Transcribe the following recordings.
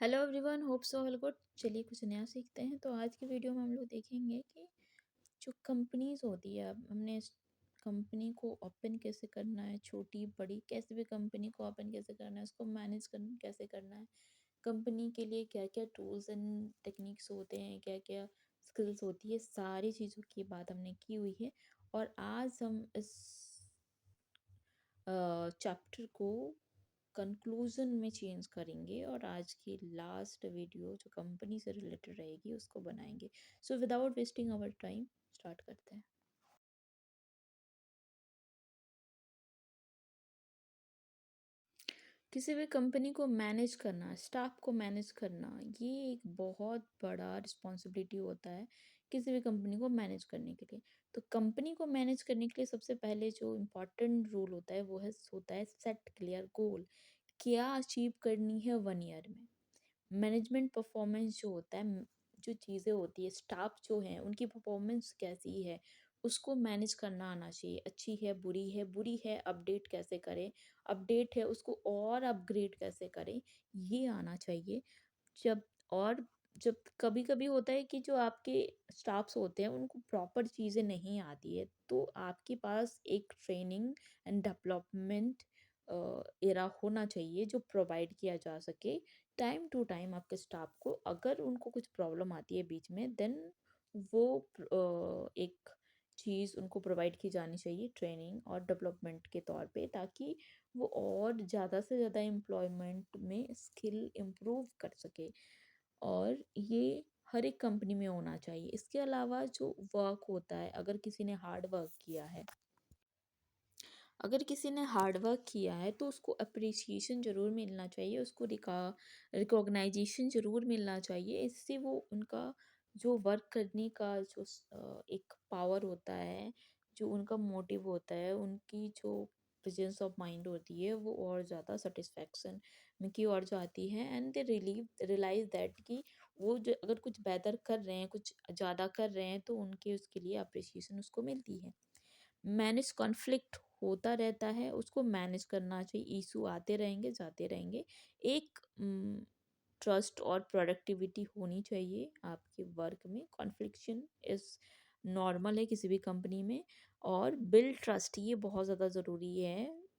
Hello everyone, hope so all good. चलिए कुछ नया सीखते हैं। तो आज की वीडियो में हम लोग देखेंगे कि जो कंपनीज होती है, अब हमने इस कंपनी को ओपन कैसे करना है, छोटी बड़ी कैसे भी कंपनी को ओपन कैसे करना है, उसको मैनेज कैसे करना है, कंपनी के लिए क्या क्या टूल्स एंड टेक्निक्स होते हैं, क्या क्या स्किल्स होती है, सारी चीज़ों की बात हमने की हुई है। और आज हम इस चैप्टर को कंक्लूजन में चेंज करेंगे और आज की लास्ट वीडियो जो कंपनी से रिलेटेड रहेगी उसको बनाएंगे। So without wasting our time start करते हैं। किसी भी कंपनी को मैनेज करना, स्टाफ को मैनेज करना, ये एक बहुत बड़ा रिस्पॉन्सिबिलिटी होता है किसी भी कंपनी को मैनेज करने के लिए। तो कंपनी को मैनेज करने के लिए सबसे पहले जो इम्पोर्टेंट रूल होता है वो होता है सेट क्लियर गोल। क्या अचीव करनी है 1 ईयर में। मैनेजमेंट परफॉर्मेंस जो होता है, जो चीज़ें होती है, स्टाफ जो है उनकी परफॉर्मेंस कैसी है, उसको मैनेज करना आना चाहिए। अच्छी है, बुरी है अपडेट कैसे करें, अपडेट है उसको और अपग्रेड कैसे करें, ये आना चाहिए। जब और जब कभी कभी होता है कि जो आपके स्टाफ्स होते हैं उनको प्रॉपर चीज़ें नहीं आती है, तो आपके पास एक ट्रेनिंग एंड डेवलपमेंट एरा होना चाहिए जो प्रोवाइड किया जा सके टाइम टू टाइम आपके स्टाफ को। अगर उनको कुछ प्रॉब्लम आती है बीच में, देन वो एक चीज़ उनको प्रोवाइड की जानी चाहिए ट्रेनिंग और डेवलपमेंट के तौर पे, ताकि वो और ज़्यादा से ज़्यादा एम्प्लॉयमेंट में स्किल इम्प्रूव कर सके। और ये हर एक कंपनी में होना चाहिए। इसके अलावा जो वर्क होता है, अगर किसी ने हार्ड वर्क किया है तो उसको अप्रिसिएशन ज़रूर मिलना चाहिए, उसको रिकॉग्नाइजेशन ज़रूर मिलना चाहिए। इससे वो उनका जो वर्क करने का जो एक पावर होता है, जो उनका मोटिव होता है, उनकी जो प्रेजेंस ऑफ माइंड होती है, वो और ज़्यादा सेटिस्फैक्शन में की ओर जाती है। एंड दे रियलाइज दैट कि वो जो अगर कुछ बेहतर कर रहे हैं, कुछ ज़्यादा कर रहे हैं, तो उनके उसके लिए अप्रिसिएशन उसको मिलती है। मैनेज कॉन्फ्लिक्ट होता रहता है, उसको मैनेज करना चाहिए। इशू आते रहेंगे, जाते रहेंगे। एक ट्रस्ट और प्रोडक्टिविटी होनी चाहिए आपके वर्क में। कॉन्फ्लिक्शन इज़ नॉर्मल है किसी भी कंपनी में। और बिल्ड ट्रस्ट, ये बहुत ज़्यादा ज़रूरी है।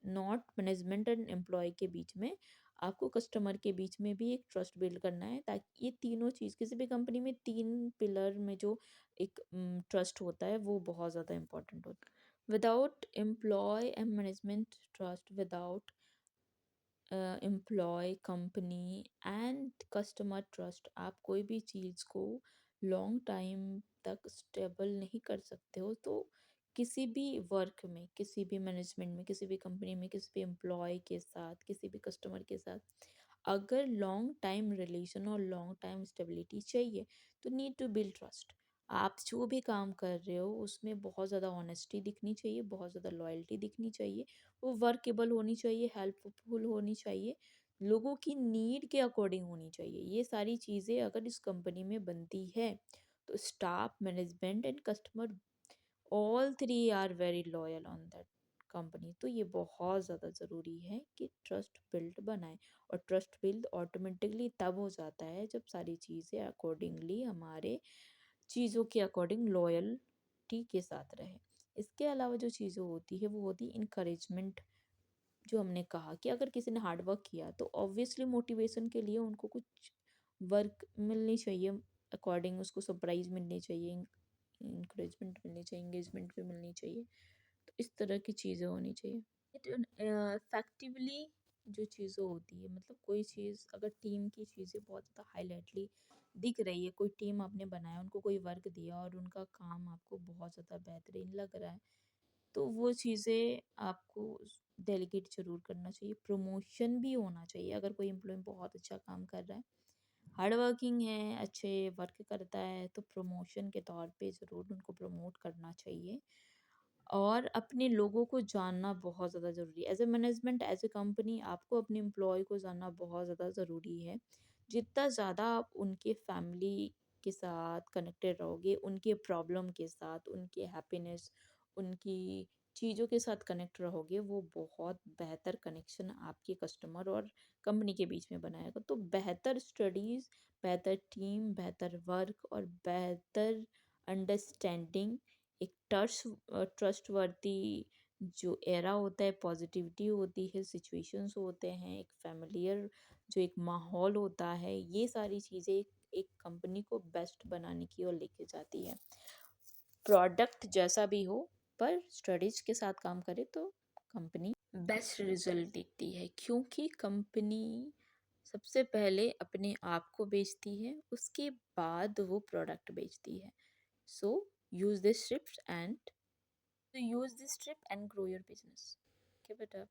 नॉट मैनेजमेंट एंड एम्प्लॉय के बीच में, आपको कस्टमर के बीच में भी एक ट्रस्ट बिल्ड करना है, ताकि ये तीनों चीज़ किसी भी कंपनी में, 3 पिलर में जो एक ट्रस्ट होता है वो बहुत ज़्यादा इंपॉर्टेंट होता है। Without employ and management trust, without employ company and customer trust, आप कोई भी चीज़ को लॉन्ग टाइम तक स्टेबल नहीं कर सकते हो। तो किसी भी वर्क में, किसी भी मैनेजमेंट में, किसी भी कंपनी में, किसी भी एम्प्लॉय के साथ, किसी भी कस्टमर के साथ अगर लॉन्ग टाइम रिलेशन और लॉन्ग टाइम स्टेबिलिटी चाहिए, तो नीड टू बिल्ड ट्रस्ट। आप जो भी काम कर रहे हो उसमें बहुत ज़्यादा ऑनेस्टी दिखनी चाहिए, बहुत ज़्यादा लॉयल्टी दिखनी चाहिए, वो वर्केबल होनी चाहिए, हेल्पफुल होनी चाहिए, लोगों की नीड के अकॉर्डिंग होनी चाहिए। ये सारी चीज़ें अगर इस कंपनी में बनती है, तो staff, management and customer, all three are very loyal on that company. तो ये बहुत ज़्यादा ज़रूरी है कि ट्रस्ट बिल्ड बनाए। और ट्रस्ट बिल्ड ऑटोमेटिकली तब हो जाता है जब सारी चीज़ें अकॉर्डिंगली, हमारे चीज़ों के अकॉर्डिंग लॉयल्टी के साथ रहे। इसके अलावा जो चीज़ें होती है वो होती है इनकरेजमेंट। जो हमने कहा कि अगर किसी ने हार्ड वर्क किया तो ऑब्वियसली मोटिवेशन के लिए उनको कुछ वर्क मिलनी चाहिए, अकॉर्डिंग उसको सरप्राइज मिलनी चाहिए, इंकरेजमेंट मिलनी चाहिए, एंगेजमेंट भी मिलनी चाहिए। तो इस तरह की चीज़ें होनी चाहिए। इफेक्टिवली जो चीज़ें होती है, मतलब कोई चीज़ अगर टीम की चीज़ें बहुत ज़्यादा हाईलाइटली दिख रही है, कोई टीम आपने बनाया, उनको कोई वर्क दिया और उनका काम आपको बहुत ज़्यादा बेहतरीन लग रहा है, तो वो चीज़ें आपको डेलीगेट ज़रूर करना चाहिए। प्रमोशन भी होना चाहिए। अगर कोई एम्प्लॉय बहुत अच्छा काम कर रहा है, हार्ड वर्किंग है, अच्छे वर्क करता है, तो प्रमोशन के तौर पे ज़रूर उनको प्रमोट करना चाहिए। और अपने लोगों को जानना बहुत ज़्यादा ज़रूरी है। As a management, as a company, आपको अपने एम्प्लॉय को जानना बहुत ज़्यादा ज़रूरी है। जितना ज़्यादा आप उनके फैमिली के साथ कनेक्टेड रहोगे, उनके प्रॉब्लम के साथ, उनके हैप्पीनेस, उनकी चीज़ों के साथ कनेक्ट रहोगे, वो बहुत बेहतर कनेक्शन आपके कस्टमर और कंपनी के बीच में बनाएगा। तो बेहतर स्टडीज़, बेहतर टीम, बेहतर वर्क और बेहतर अंडरस्टैंडिंग, एक ट्रस्टवर्दी जो एरा होता है, पॉजिटिविटी होती है, सिचुएशंस होते हैं, एक फ़ैमिलियर जो एक माहौल होता है, ये सारी चीज़ें एक कंपनी को बेस्ट बनाने की ओर लेके जाती है। प्रोडक्ट जैसा भी हो, पर स्टडीज के साथ काम करे तो कंपनी बेस्ट रिजल्ट देती है, क्योंकि कंपनी सबसे पहले अपने आप को बेचती है, उसके बाद वो प्रोडक्ट बेचती है। So use this tips and grow your business. Keep it up.